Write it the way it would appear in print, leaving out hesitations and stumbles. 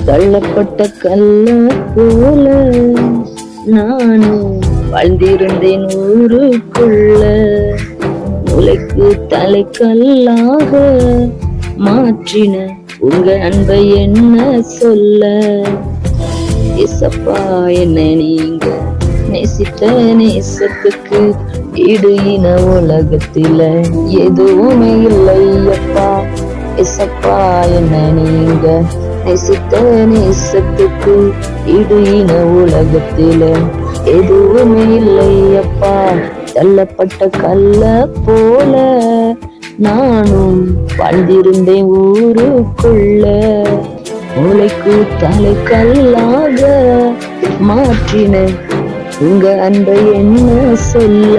தள்ளப்பட்ட கல்ல போல நானும் வாழ்ந்திருந்தேன் ஊருக்குள்ள. உலைக்கு தலைக்கல்லாக மாற்றின உங்க அன்பை என்ன சொல்ல. ஏசப்பா என்ன நீங்க நேசித்த நேசத்துக்கு ஈடு இன உலகத்தில எதுவுமே இல்லை அப்பா. ஏசப்பா என்ன நீங்க நேசித்த நேசத்துக்கு ஈடு இன உலகத்தில எதுவுமே இல்லை அப்பா. தள்ளப்பட்ட கல்ல போல நானும் வாழ்ந்திருந்தேன் ஊருக்குள்ள. மூளைக்கு தலை கல்லாக மாற்றின உங்க அன்பை என்ன சொல்ல.